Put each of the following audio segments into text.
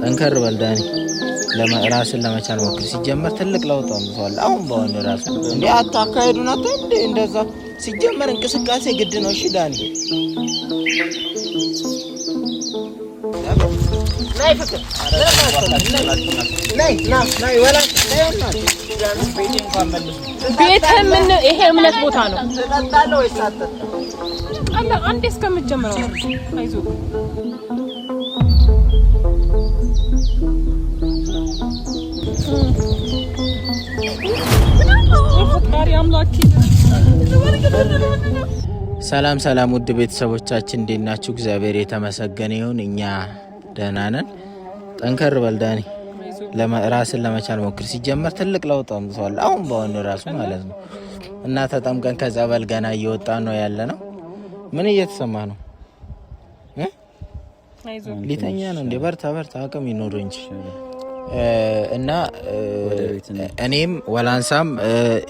ጠንከር በል ዳኒ። ራስን ለመቻል ሞክር። ሲጀመር ትልቅ ለውጥ አምጥቷል። አሁን በአሁን ራሱ እንዴ አታካሄዱን እንዴ እንደዛ ሲጀመር እንቅስቃሴ ግድ ነው። እሺ ዳኒ ናይ ፍቅር ናይ ወላ ቤት ምን ይሄ እምነት ቦታ ነው። ተጣጣለው ይሳተ አላ አንዴ እስከምትጀምረው አይዞ ሰላም ሰላም ውድ ቤተሰቦቻችን እንዴት ናችሁ? እግዚአብሔር የተመሰገነ ይሁን እኛ ደህና ነን። ጠንከር በል ዳኒ። ራስን ለመቻል ሞክር። ሲጀመር ትልቅ ለውጥ አምጥቷል። አሁን በአሁን ራሱ ማለት ነው እና ተጠምቀን ከጸበል ገና እየወጣን ነው ያለ ነው። ምን እየተሰማ ነው? ሊተኛ ነው እንዴ? በርታ አቅም ይኖር እንጂ እና እኔም ወላንሳም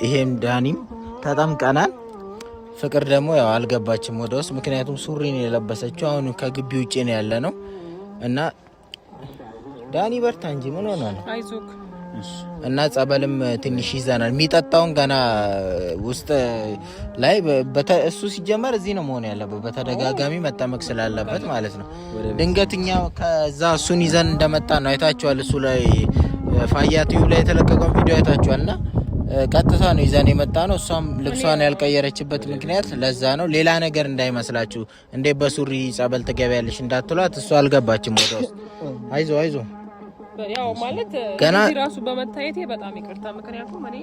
ይሄም ዳኒም ተጠምቀናል። ፍቅር ደግሞ ያው አልገባችም ወደ ውስጥ፣ ምክንያቱም ሱሪ ነው የለበሰችው። አሁን ከግቢ ውጪ ነው ያለ ነው እና ዳኒ በርታ እንጂ ምን ሆነ ነው? አይዞክ እና ጸበልም ትንሽ ይዘናል። የሚጠጣውን ገና ውስጥ ላይ እሱ ሲጀመር እዚህ ነው መሆን ያለበት፣ በተደጋጋሚ መጠመቅ ስላለበት ማለት ነው። ድንገትኛ ከዛ እሱን ይዘን እንደመጣ ነው አይታችኋል። እሱ ላይ ፋያቲው ላይ የተለቀቀውን ቪዲዮ አይታችኋልና ቀጥታ ነው ይዘን የመጣ ነው። እሷም ልብሷን ያልቀየረችበት ምክንያት ለዛ ነው። ሌላ ነገር እንዳይመስላችሁ እንዴ በሱሪ ጸበል ትገቢያለሽ እንዳትሏት፣ እሷ አልገባችም ወደ ውስጥ። አይዞ ያው ማለት ገና ራሱ በመታየቴ በጣም ይቅርታ። ምክንያቱም እኔ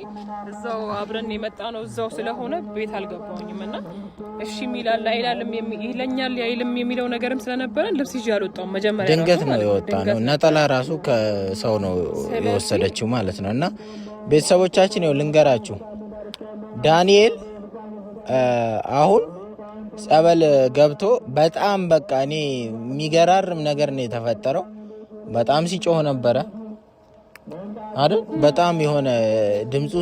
እዛው አብረን የመጣ ነው እዛው ስለሆነ ቤት አልገባሁኝም እና እሺ ሚላል አይላልም ይለኛል አይልም የሚለው ነገርም ስለነበረን ልብስ ይዤ አልወጣሁም። መጀመሪያ ድንገት ነው የወጣ ነው። ነጠላ ራሱ ከሰው ነው የወሰደችው ማለት ነው። እና ቤተሰቦቻችን ይኸው ልንገራችሁ፣ ዳንኤል አሁን ጸበል ገብቶ በጣም በቃ እኔ የሚገራርም ነገር ነው የተፈጠረው። በጣም ሲጮህ ነበረ አይደል? በጣም የሆነ ድምፁ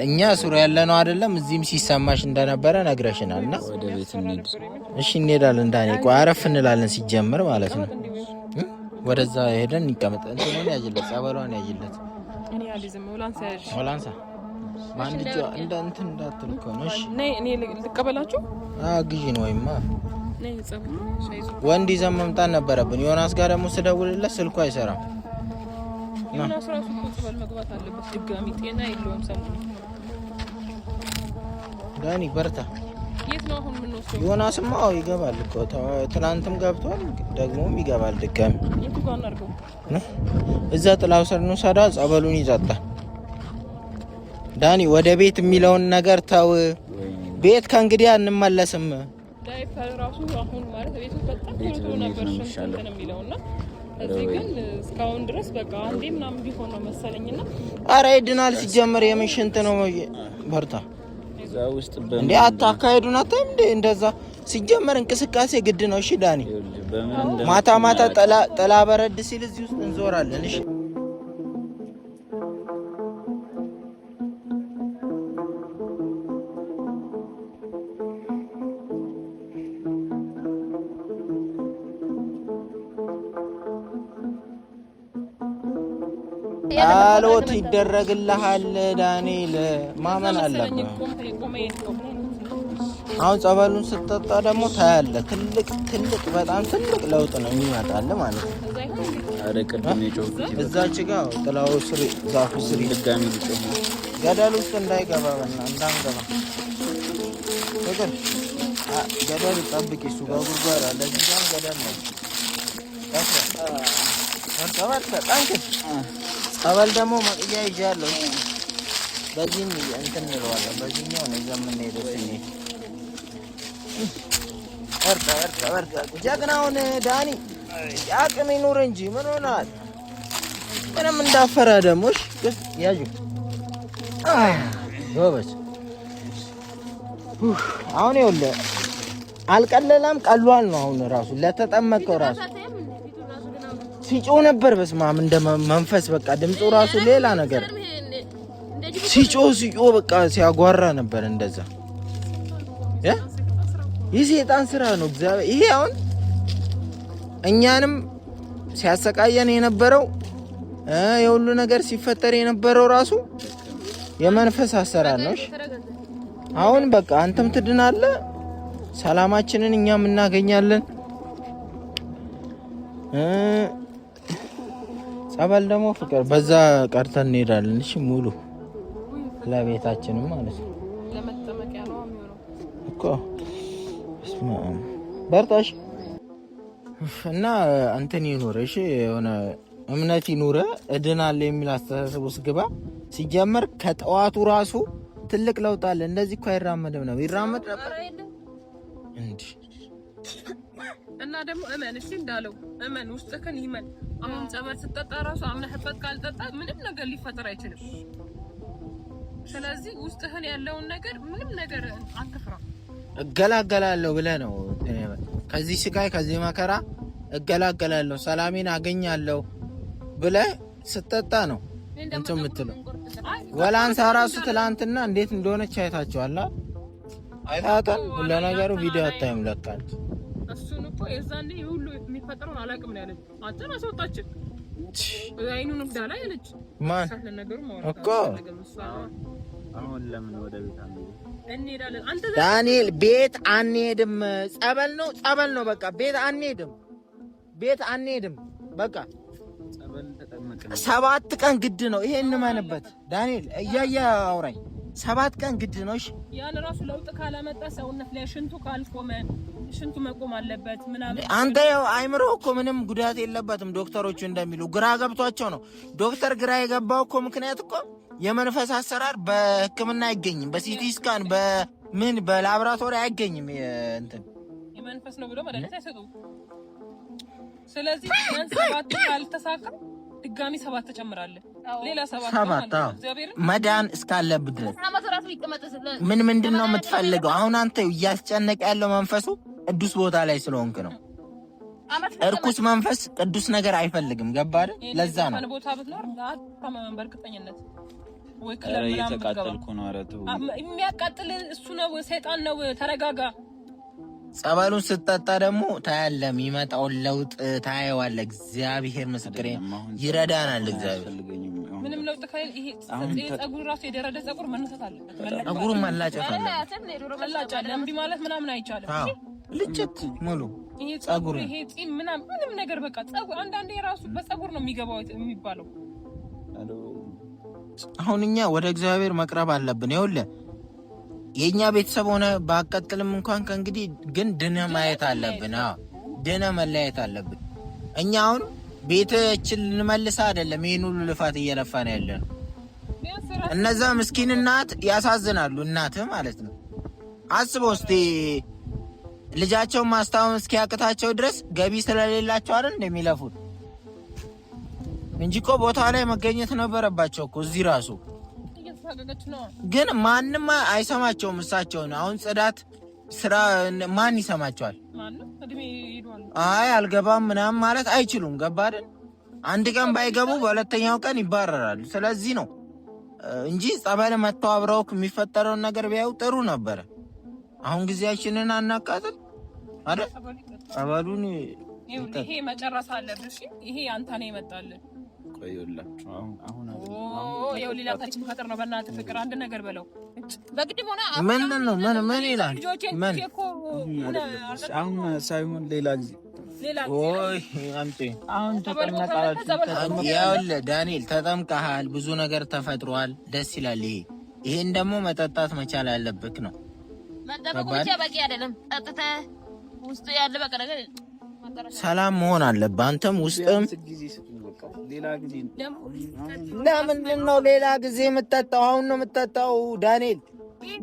እኛ ሱሪ ያለ ነው አይደለም፣ እዚህም ሲሰማሽ እንደነበረ ነግረሽናልና ወደ ቤት እንሂድ። እሺ እንሄዳለን ዳኒ። ቆይ አረፍ እንላለን ሲጀምር ማለት ነው። ወደዛ ሄደን እንቀመጥ። እንትኑን ያጅለት፣ ጸበሏን ያጅለት። እኔ አልይዝም። ወላንሳ ማን ልጅ እንደ እንትን እንዳትልኮ ነው። እሺ እኔ ልቀበላችሁ። ግዢን ወይማ ወንድ ይዘን መምጣት ነበረብን። ዮናስ ጋር ደግሞ ስደውልለት ስልኩ አይሰራም። ዮናስ ራሱ ሆስፒታል መግባት አለበት ድጋሚ፣ ጤና የለውም ሰሞኑን። ዳኒ በርታ። የት ነው አሁን የምንወስደው? ዮናስማ ይገባል እኮ ትናንትም ገብቷል፣ ደግሞም ይገባል ድጋሚ። የቱ ጋር እናድርገው? እዛ ጥላው ስር ነው ሰዳ ጸበሉን ይጠጣ። ዳኒ ወደ ቤት የሚለውን ነገር ተው። ቤት ከእንግዲህ አንመለስም። ዳይፐር ራሱ አሁን ማለት ቤቱ በጣም ጥሩ ነበር ሽንት የሚለውና እዚህ ግን እስካሁን ድረስ በቃ አንዴ ምናምን ቢሆን ነው መሰለኝና አረ ይድናል። ሲጀመር የምን ሽንት ነው? በርታ እዛ ውስጥ እንዴ አታካሄዱን እንዴ እንደዛ ሲጀመር እንቅስቃሴ ግድ ነው። እሺ ዳኒ ማታ ጥላ በረድ ሲል እዚህ ውስጥ እንዞራለን። እሺ አሎት ይደረግልሃል ዳንኤል፣ ማመን አለብህ። አሁን ጸበሉን ስትጠጣ ደግሞ ታያለህ። ትልቅ በጣም ትልቅ ለውጥ ነው የሚመጣል ማለት ነው። አረ ቅድም የጮህኩት እዛች ጋር ጥላው ስር ዛፉ ስር ድጋሚ ልጮህ ነው። ገደል ውስጥ እንዳይገባና እንዳንገባ ፍቅር ገደል ጠብቂ። እሱ ጋር ጉድጓድ አለ፣ እዚህ ጋር ገደል ነው። ጸበል ደግሞ መቅጃ ይዣለሁ። በዚህም እንትን እንለዋለን። በዚህኛው ነው የምንሄደው ስንሄድ። በርታ ጀግናውን ዳኒ አቅም ይኑር እንጂ ምን ሆናል? ምንም እንዳፈራ ደግሞ ያዡ ጎበዝ። አሁን ይኸውልህ አልቀለለም፣ ቀሏል ነው አሁን ራሱ ለተጠመቀው ራሱ ሲጮህ ነበር። በስማም እንደ መንፈስ በቃ ድምፁ ራሱ ሌላ ነገር ሲጮህ በቃ ሲያጓራ ነበር። እንደዛ ይህ ሰይጣን ስራ ነው። እግዚአብሔር ይሄ አሁን እኛንም ሲያሰቃየን የነበረው የሁሉ ነገር ሲፈጠር የነበረው ራሱ የመንፈስ አሰራር ነው። አሁን በቃ አንተም ትድናለህ፣ ሰላማችንን እኛም እናገኛለን። ጸበል ደግሞ ፍቅር በዛ ቀርተን እንሄዳለን። እሺ ሙሉ ለቤታችንም ማለት ነው ለመጠመቂያ ነው የሚሆነው እኮ በርታሽ እና እንትን ይኑር። እሺ የሆነ እምነት ይኑር። እድናለሁ የሚል አስተሳሰብ ውስጥ ግባ። ሲጀመር ከጠዋቱ ራሱ ትልቅ ለውጥ አለ። እንደዚህ እኮ አይራመድም ነው ይራመድ ነበር እንዴ? እና ደግሞ እመን እሺ፣ እንዳለው እመን፣ ውስጥህን ይመን። አሁን ጸበል ስትጠጣ ራሱ አምነህበት ካልጠጣ ምንም ነገር ሊፈጠር አይችልም። ስለዚህ ውስጥህን ያለውን ነገር ምንም ነገር አትፍራ። እገላገላለሁ ብለህ ነው ከዚህ ስቃይ ከዚህ መከራ እገላገላለሁ ሰላሜን አገኛለሁ ብለህ ስትጠጣ ነው እንትን የምትለው። ወላንሳ ራሱ ትላንትና እንዴት እንደሆነች አይታችኋል። አይታታል ሁሉ ነገሩ ቪዲዮ አታይም ለካ እሱን እኮ የዛኔ ሁሉ የሚፈጠረውን አላውቅም ነው ያለች። አንተን አስወጣችን አይኑን እንግዳላ ያለች ማን እኮ አሁን ለምን ወደ ቤት እንሄዳለን? አንተ ዳንኤል ቤት አንሄድም። ጸበል ነው በቃ። ቤት አንሄድም በቃ። ጸበል ተጠመቅን። 7 ቀን ግድ ነው። ይሄን እንመንበት ዳንኤል። እያየ አውራኝ 7 ቀን ግድ ነው። እሺ ያን ራሱ ለውጥ ካላመጣ ሰውነት ላይ ሽንቱ ካልቆመ ሽንቱ መቆም አለበት ምናምን። አንተ ያው አይምሮ እኮ ምንም ጉዳት የለበትም ዶክተሮቹ እንደሚሉ። ግራ ገብቷቸው ነው ዶክተር ግራ የገባው እኮ ምክንያት እኮ የመንፈስ አሰራር በሕክምና አይገኝም። በሲቲ ስካን በምን በላቦራቶሪ አይገኝም። እንትን የመንፈስ ነው ብሎ መድኃኒት አይሰጡም። ስለዚህ ያን 7 ካልተሳካ ድጋሚ 7 ተጨምራለህ። ሌላ 7 መዳን እስካለብህ ድረስ ምንድን ነው የምትፈልገው? አሁን አንተ እያስጨነቀ ያለው መንፈሱ ቅዱስ ቦታ ላይ ስለሆንክ ነው። እርኩስ መንፈስ ቅዱስ ነገር አይፈልግም። ገባህ አይደል? ለዛ ነው ቦታ ብትኖር አታመመን በእርግጠኝነት ወይ ከለር እየተቃጠልኩ ነው። ኧረ ተው፣ የሚያቃጥል እሱ ነው፣ ሰይጣን ነው። ተረጋጋ። ጸበሉን ስትጠጣ ደግሞ ታያለህ፣ የሚመጣውን ለውጥ ታየዋለህ። እግዚአብሔር ምስክሬ ይረዳናል። እግዚአብሔር ምንም ለውጥ ካለ ይሄ ጸጉር ራሱ የደረደ ጸጉር መነሳት አለበት። ጸጉሩን መላጨት አለ። መላጨት እምቢ ማለት ምናምን አይቻልም። አዎ ልጭት ሙሉ ጸጉር ይሄ ጺም ምንም ነገር በቃ ጸጉር አንዳንዴ ራሱ በጸጉር ነው የሚገባው የሚባለው። አሁን እኛ ወደ እግዚአብሔር መቅረብ አለብን። ይኸውልህ የኛ ቤተሰብ ሆነ ባቀጥልም እንኳን ከእንግዲህ ግን ድነ ማየት አለብን። አዎ ድነ መለያየት አለብን። እኛ አሁን ቤታችን ልንመልስ አይደለም ይሄን ሁሉ ልፋት እየለፋን ያለን። እነዛ ምስኪን እናት ያሳዝናሉ። እናትህ ማለት ነው። አስበው እስቲ ልጃቸውን ማስታወም እስኪያቅታቸው ድረስ ገቢ ስለሌላቸው አይደል እንደሚለፉት እንጂ እኮ ቦታ ላይ መገኘት ነበረባቸው እኮ እዚህ ራሱ። ግን ማንም አይሰማቸውም። እሳቸውን አሁን ጽዳት ስራ ማን ይሰማቸዋል? አይ አልገባም ምናምን ማለት አይችሉም። ገባ አይደል? አንድ ቀን ባይገቡ በሁለተኛው ቀን ይባረራሉ። ስለዚህ ነው እንጂ ጸበል መተው አብረው የሚፈጠረውን ነገር ቢያዩ ጥሩ ነበረ። አሁን ጊዜያችንን አናቃጥል አይደል? ጸበሉን ይሄ መጨረስ አለብሽ። ይሄ አንተ ነው የመጣልን። ቆይላችሁ አሁን ሌላ ታች መፈጠር ነው። በእናትህ ፍቅር አንድ ነገር በለው። በግድም ሆነ ምንድን ነው ምን ይላል? ምን አሁን ሳይሆን ሌላ ጊዜ ወይ አምጪ። አሁን ተጠምቀሃል። ይኸውልህ ዳንኤል ተጠምቀሃል። ብዙ ነገር ተፈጥሯል። ደስ ይላል። ይሄን ደግሞ መጠጣት መቻል አለብህ ነው። መጠበቁ ብቻ በቂ አይደለም። ጠጥተህ ውስጥ ያለ በቃ ነገር ሰላም መሆን አለብህ። አንተም ውስጥም ሌላ ጊዜ ለምንድን ነው ሌላ ጊዜ የምትጠጣው? አሁን ነው የምትጠጣው ዳንኤል።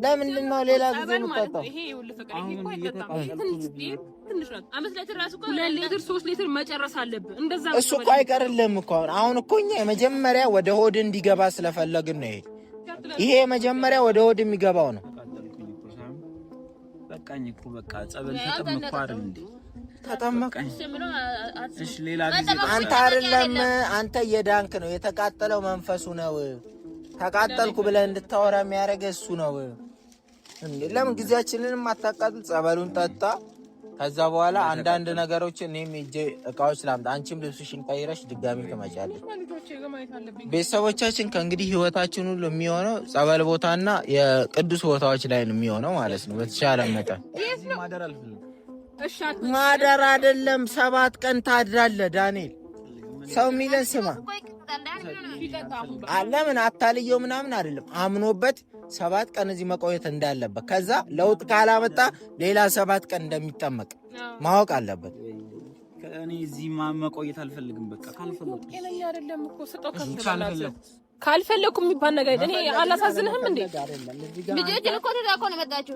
ለምንድን ነው ሌላ ጊዜ የምትጠጣው? ይሄ ይኸውልህ ፍቅር ይሄ እኮ አይጠጣም። ትንሽ ነው። 5 ሊትር ራሱ እኮ 2 ሊትር 3 ሊትር መጨረስ አለብህ። እንደዛ እሱ እኮ አይቀርልህም እኮ አሁን እኮ እኛ የመጀመሪያ ወደ ሆድ እንዲገባ ስለፈለግን ነው። ይሄ መጀመሪያ ወደ ሆድ የሚገባው ነው። በቃኝ እኮ በቃ ጸበል ተጠመቅኩ አይደል እንዴ? ተጠመቀኝ። እሺ ሌላ ጊዜ አንተ አይደለም አንተ የዳንክ ነው። የተቃጠለው መንፈሱ ነው። ተቃጠልኩ ብለህ እንድታወራ የሚያደርገህ እሱ ነው እንዴ? ለምን ጊዜያችንን ማታቃጥል? ጸበሉን ጠጣ፣ ከዛ በኋላ አንዳንድ ነገሮች እኔም ሂጄ እቃዎች ላምጣ፣ አንቺም ልብስሽን ቀይረሽ ድጋሚ ትመጫለሽ። ቤተሰቦቻችን ከእንግዲህ ህይወታችን ሁሉ የሚሆነው ጸበል ቦታና የቅዱስ ቦታዎች ላይ ነው የሚሆነው ማለት ነው። በተቻለ መጠን ማደር አይደለም 7 ቀን ታድራለህ ዳንኤል። ሰው የሚለን ስማ፣ ለምን አታልየው ምናምን አይደለም፣ አምኖበት 7 ቀን እዚህ መቆየት እንዳለበት፣ ከዛ ለውጥ ካላመጣ ሌላ 7 ቀን እንደሚጠመቅ ማወቅ አለበት። እኔ እዚህ መቆየት አልፈልግም። በቃ ካልፈለኩ የሚባል ነገር እኔ አላሳዝንህም እንዴ? ልጅ እኮ ተዳኮ ነው መጣችሁ።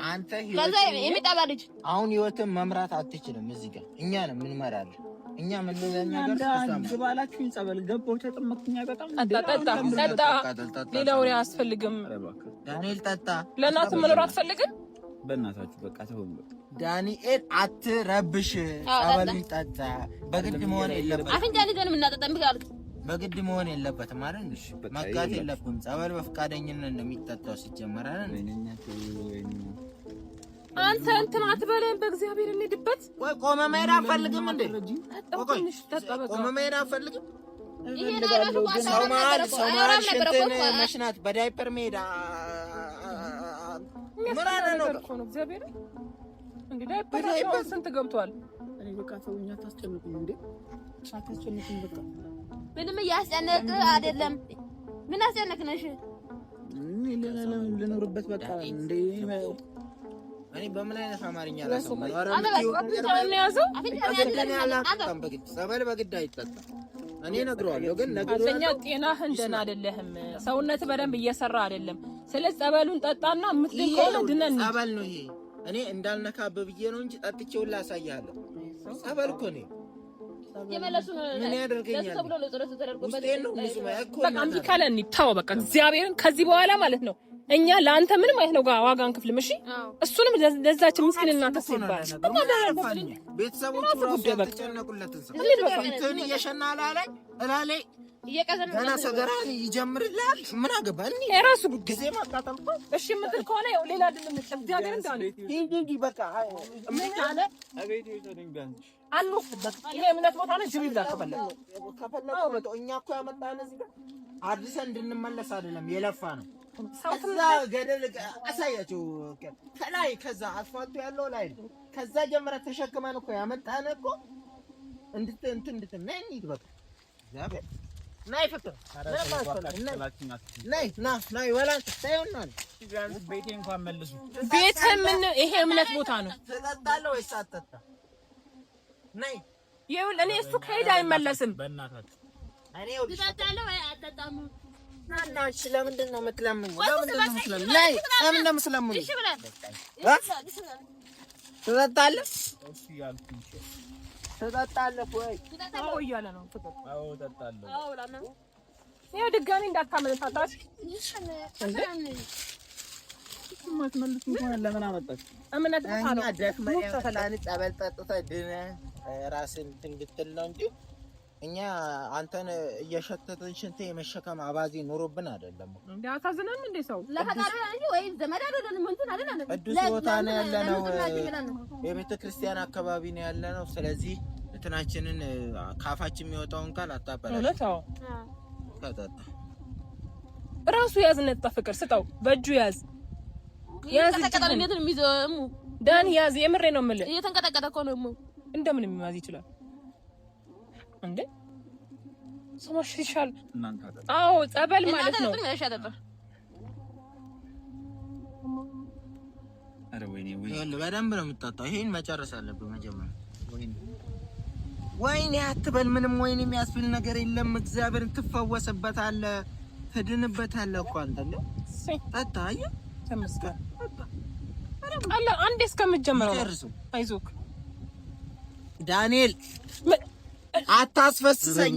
ከዛ የሚጣባ ልጅ አሁን ህይወትን መምራት አትችልም። እዚህ ጋር እኛ ነን የምንመራለን። እኛ ምን ለኛ ነገር ተባላችሁኝ። ጸበል ገባሁ ተጠመቅኩኝ። በጣም ጠጣ። ሌላ ወሬ አያስፈልግም። ዳንኤል ጠጣ። ለእናት መኖር አትፈልግም? በእናታችሁ በቃ ተውኝ። ዳንኤል አትረብሽ። ጸበል ጠጣ። በግድ መሆን የለበትም። አፍንጫ ልጅን እናጠጣም ቢጋል በግድ መሆን የለበትም ማለት ነው። መጋት የለብንም። ጸበል በፍቃደኝነት ነው የሚጠጣው ሲጀመር አይደል? አንተ እንትን አትበለን። በእግዚአብሔር እንሂድበት። ወይ ቆመ መሄድ አትፈልግም እንዴ? ቆመ መሄድ አትፈልግም? ሰው መሀል ሽንትን መሽናት በዳይፐር መሄድ ምን አለ ነው? እግዚአብሔር እንግዲህ ዳይፐር ስንት ገብቷል? እኔ በቃ ተውኛ። ታስጨንቁኝ እንዴ? ታስጨንቁኝ በቃ ምንም እያስጨነቅ አይደለም። ምን አስጨነቅነሽ? ልኖርበት በቃ እንዴ። እኔ በምን አይነት አማርኛ ጸበል በግድ አይጠጣም። እኔ እነግረዋለሁ፣ ግን አንደኛ ጤናህ እንደና አይደለህም። ሰውነት በደንብ እየሰራ አይደለም። ስለዚህ ጸበሉን ጠጣና የምትድን ከሆነ ድነን። ጸበል ነው ይሄ። እኔ እንዳልነካብ ብዬ ነው እንጂ ጠጥቼው ላሳያለሁ። ጸበል እኮ ነው። የመለሱ ምን ያደርገኛል? በቃ እንዲህ ካለ እንታው በቃ እግዚአብሔርን ከዚህ በኋላ ማለት ነው እኛ ለአንተ ምንም አይነት ነው ዋጋ አንከፍልም። እሺ እሱንም ለዛች ምስኪን እናት ተሰባል ቤተሰቦቹ ራሱ ተጨነቁለት። እንትን እየሸና ላይ ገና ሰገራ ይጀምርልሃል። ምን አገባን? የራሱ ጊዜ ማጣጣም። እሺ የምትል ከሆነ ሌላ ድል እግዚአብሔርን ዳን እንጂ በቃ ምን አለ አቤት ይተደኝ ቢያንስ አንወስድበት። ይሄ እምነት ቦታ ነው። ጅብ ይብላ ከፈለገው እኛ እኮ ያመጣን እዚህ ጋር አድርሰን እንድንመለስ አይደለም የለፋ ነው። ከዛ ገደል አሳያቸው ከላይ ከዛ አስፋልቱ ያለው ላይ ከዛ ጀምረ ተሸክመን እኮ ያመጣን እኮ እንድትነኝ ይበቃ እግዚአብሔር ናይ ፍቅር ናይ ወላን ታዩናል። ቤቴ እንኳን መልሱ። ቤት ምን ይሄ እምነት ቦታ ነው። ትጠጣለህ ወይስ አትጠጣም? ናይ ይኸውልህ እኔ እሱ ከሄደ አይመለስም። በእናታችሁ እኔ ትጠጣለህ ወይ አትጠጣም? ናናሽ ለምንድን ነው የምትለምነው? ለምንድን ነው የምትለምነው? ናይ ለምንድን ነው የምትለምነው? እሺ ብለን ትጠጣለህ? እሺ ያልኩኝ ትጠጣለህ ወይ? አዎ እያለ ነው። አዎ እጠጣለሁ። አዎ ላና ይኸው ድጋሚ እንዳታመለጣጣሽ እንዴ ማትመልሱ እንኳን ለምን አመጣች? እምነት ቦታ ነው። ደክመህ ጸበል ጠጥተህ ድነህ ራስን እንድትል ነው እንጂ እኛ አንተን እየሸተተን ሽንት የመሸከም አባዜ ኖሮብን አይደለም። እንዴ አታዝነን እንዴ ሰው ለፈጣሪ እንጂ ወይ ዘመድ አይደለም። እንትን አይደለም። ቅዱስ ቦታ ነው ያለነው። የቤተ ክርስቲያን አካባቢ ነው ያለነው። ስለዚህ እንትናችንን ካፋችን የሚወጣውን ቃል አታበላሽ። እውነታው ከጠጣ ራሱ ያዝነት ፍቅር ስጠው፣ በእጁ ያዝ እየተንቀጠቀጠ እንዴት ነው የሚዘሙ? ዳን ያዝ። የምሬ ነው የምልህ። እየተንቀጠቀጠ እኮ ነው። እንደምን የሚያዝ ይችላል እንዴ? ሰማሽ ይሻል። አዎ ጸበል ማለት ነው። አረ ወይኔ በደንብ ነው የምትጠጣው። ይሄን መጨረስ አለብህ መጀመሪያ። ወይኔ አትበል። ምንም ወይኔ የሚያስብል ነገር የለም። እግዚአብሔርን ትፈወስበታለህ፣ ትድንበታለህ እኮ አንተ እንዴ። ጠጣ። አየህ ተመስገን። አላ አንዴ እስከምትጀምረው አይዞህ ዳንኤል። አታስፈስሰኝ።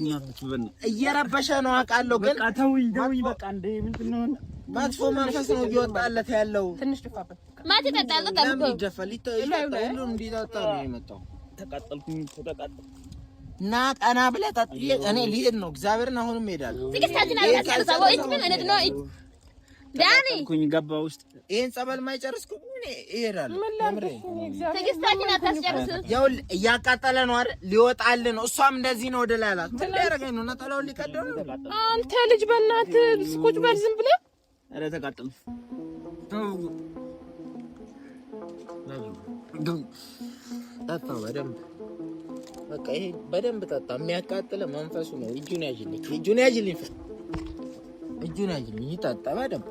እየረበሸ ነው አውቃለሁ፣ ግን በቃ ተውኝ በቃ። እንዴ ምንድነው? መጥፎ መንፈስ ነው እየወጣለት ያለው። ትንሽ ድፋበት ማቲ ተጣጣ ተጣጣ ይደፋል። ሁሉ እንዲጠጣ ነው የመጣው። ተቃጠልኩኝ። እና ቀና ብለህ ጠጥ። እኔ ልሄድ ነው እግዚአብሔርን። አሁንም እሄዳለሁ። ዳኒ ኩኝ ገባ ውስጥ ይሄን ጸበል ማይጨርስኩ እኔ እሄዳለሁ። ትዕግስታችን አታስጨርስ። ያው እያቃጠለ ነው አይደል? ሊወጣልን ነው። እሷም እንደዚህ ነው ወደ ላይ አላት። ምን ያደርገኝ ነው? ነጠላውን ሊቀደው ነው። አንተ ልጅ በእናትህ ቁጭ በል ዝም ብለህ። ኧረ ተቃጠሉ። ጠጣ በደንብ በቃ ይሄ በደንብ ጠጣ። የሚያቃጥለ መንፈሱ ነው። እጁን ያዥልኝ፣ እጁን ያዥልኝ፣ እጁን ያዥልኝ። ይጠጣ በደንብ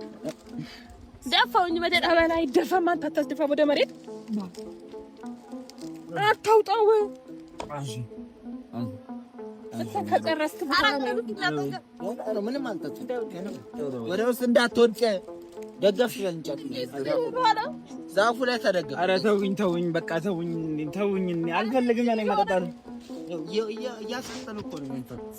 ደፋውኝ በደረበና ይደፋም። አንተ አታስደፋ ወደ መሬት አታውጣው። ከጨረስክ ምንም አልጠጣም። ወደ ውስጥ እንዳትወድቅ ደገፍ እንጨት ዛፉ ላይ ተደገፍ። ኧረ ተውኝ፣ በቃ ተውኝ፣ አልፈልግም። እኔ መጠጣት እያሳጠን እኮ ነው መንፈስ።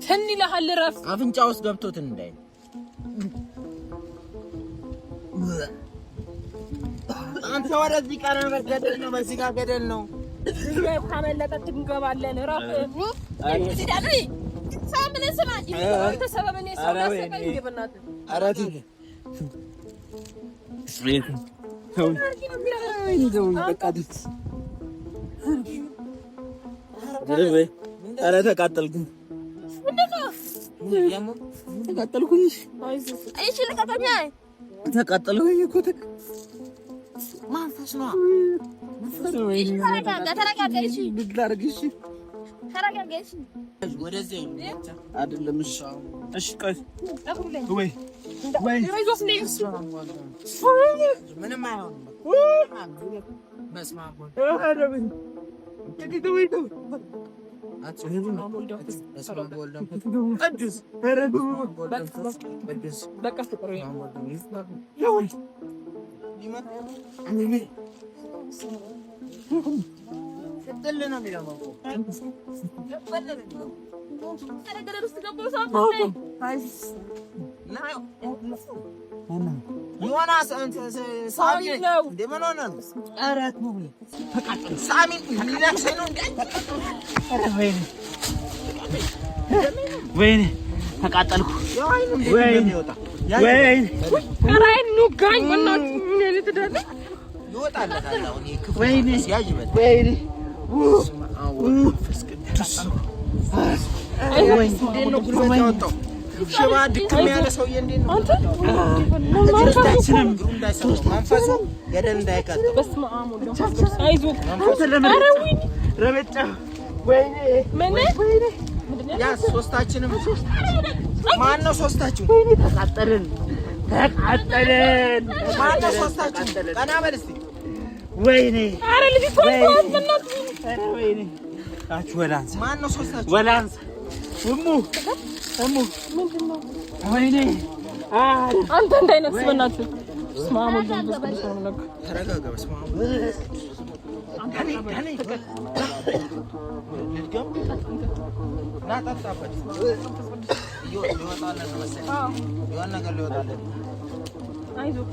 ትን ይልሃል። እረፍ። አፍንጫ ውስጥ ገብቶትን እንዳይ አንተ ወደዚህ ቀረ። ገደል ነው፣ በዚህ ጋር ገደል ነው። ካመለጠ ትንገባለን። እረፍ። ኧረ ተቃጠልኩኝ። ተቃጠልኩኝ እኮ መንፈስ ነው። ወደዚህ አይደለም። እሺ ቆይ ወይ ምንም አይሆንም። በስመ አብ ዮናስ ሳሚ እንደምን ሆነ ነው? አራት ነው ሳሚ ሊላክሰኝ ነው እንዴ? ወይኔ ተቃጠልኩ። ወይኔ ራይን ኑጋኝ በእናትህ ምን ልትደለ ይወጣለታል። አሁን ይክፉ ወይኔ ሲያጅበት ወይኔ እንዴት ነው ጉልበት ያወጣው? ሽባ ድክም ያለ ሰውዬ እንዴት ነው? አንተ ሁለታችንም መንፈሱ ገደል እንዳይቀጥል። በስመ አብ ወልድ አይዞህ። ኧረ ወይኔ ረበጫ ወይኔ ምን ያ ሶስታችንም ማን ነው ሶስታችሁ? ወይኔ ተቃጠልን። ማን ነው ሶስታችሁ? ቀና በል እስቲ። ወይኔ ኧረ ልጅ ቆይ በእናትህ። ኧረ ወይኔ አቹ ወላንስ ማን ነው ሶስታችሁ? ወላንስ እሙ ምንድነው? ወይኔ አንተ እንዳይነክስ በእናትህ። በስመ አብ ወልድ መንፈስ ቅዱስ ነው። ተረጋጋ። በስመ አብ ናጣጣበት ይወጣል መሰለኝ። የሆነ ነገር ሊወጣለት አይዞህ።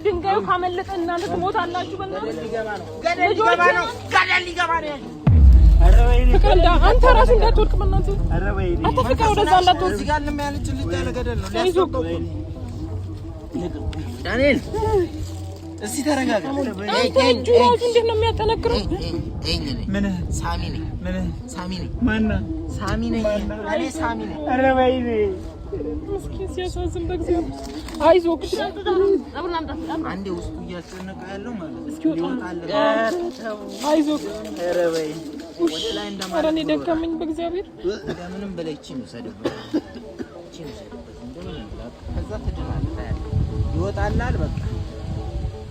ድንጋዩ ካመለጠ እናንተ ትሞታላችሁ። በእናትህ ገደል ሊገባ ነው። ኧረ ወይኔ አንተ ራስህ እንዳትወድቅ በእናትህ። ኧረ ወይኔ አንተ ፍቅር ወደዛ እንዳትወድቅ። እዚህ ጋር ለሚያለች ልጅ ያለ ገደል ነው ሊያስወጣው። ዳንኤል እስቲ ተረጋጋ። አንተ እጁ ራሱ እንዴት ነው የሚያጠነክረው? ምን ሳሚ ነኝ። ምን ሳሚ ነኝ። ማነው? ሳሚ ነኝ። እኔ ሳሚ ነኝ። ኧረ ወይኔ ምስኪን ሲያሳዝን በእግዚአብሔር። አይዞህ አንዴ ውስጡ እያስጨነቀ ያለው ማለት ነው። እስኪወጣ አይዞህ። ኧረ ወይኔ ወደ ላይ ኧረ እኔ ደከመኝ በእግዚአብሔር። እንደምንም በላይ እቺን ውሰድበት፣ እቺን ውሰድበት እንደምንም ብላ ከዛ ትድናለህ። ይወጣላል፣ በቃ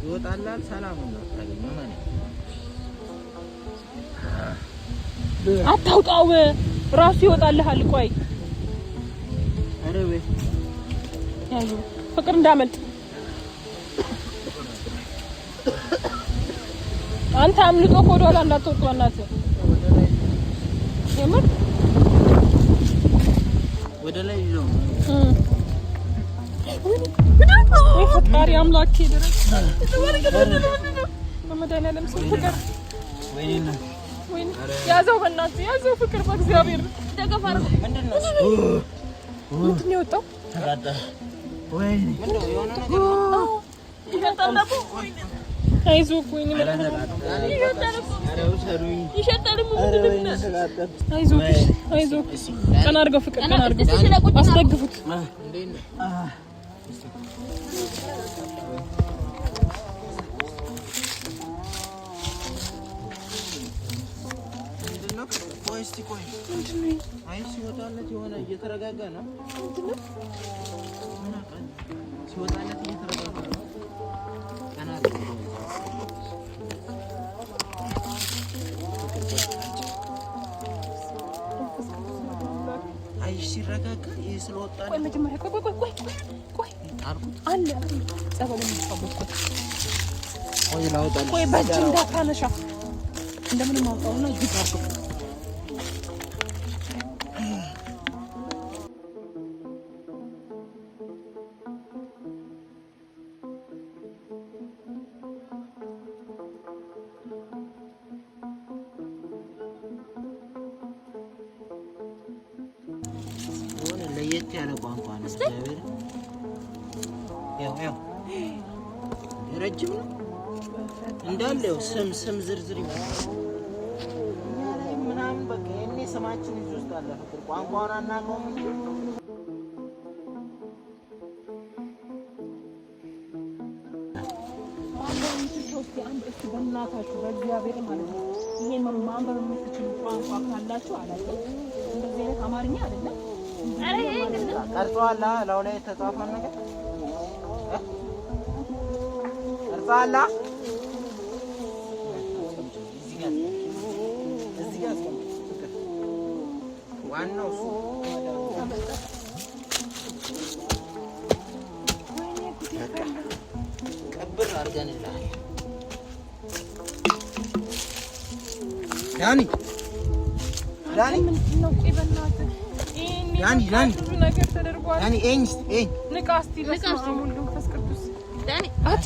ይወጣላል። ሰላም ነው ታገኘው ማለት አታውጣው፣ ራሱ ይወጣልሃል። ቆይ ኧረ ወይ ያዩ ፍቅር እንዳመልጥ አንተ አምልጦ ወደ ኋላ እንዳትወጣ እናትህ። የምር ወደ ላይ ይለው ፈጣሪ አምላክ ይድረስ። በመድኃኒዓለም ስም ፍቅር ወይኔ ያዘው፣ በእናትህ ያዘው። ፍቅር በእግዚአብሔር ደገፋ አድርገው። ምንድነው ምንድን ነው የወጣው? ወይኔ ምንድን ነው የሆነ ነገር አይዞህ ወይኔ አይዞህ ቀና አድርገው ፍቅር ቀና አድርገው አስደግፉት አይ ሲወጣለት የሆነ እየተረጋጋ ነው ሲወጣለት እየተረጋጋ ነው ቀና አይ ሲረጋጋ ይሄ ስለወጣ ቆይ መጀመሪያ ቆይ አለ ጸበል የሚፈውስ ቆይ ላውጣልሽ ቆይ በእጅ እንዳታነሻ እንደምን ማውጣውና ይጣርኩ ለየት ያለ ቋንቋ ነው እግዚአብሔር ያው ረጅም ነው እንዳለ ስም ዝርዝር ይመጣል ምናምን በቃ የኔ ስማችን እዚህ ውስጥ አለ ፍቅር ቋንቋውን አናውቀውም እንጂ በእናታችሁ በእግዚአብሔር ማለት ነው ይሄን ማንበብ የምትችሉ ቋንቋ ካላችሁ አላውቅም እንደዚህ አይነት አማርኛ አይደለም ቀርጿላ ላው ላይ የተጻፈው ነገር ቀርጿላ እዚህ ጋር ዋናው እሱ ቀብር አድርገንልሃል ዳኒ ምንድነው ቆይ በእናትህ ዳኒ ነገር ተደርጓል ዳኒ ኤኝ ንቃ እስቲ በስመ አብ ወወልድ ወመንፈስ ቅዱስ ዳኒ አተ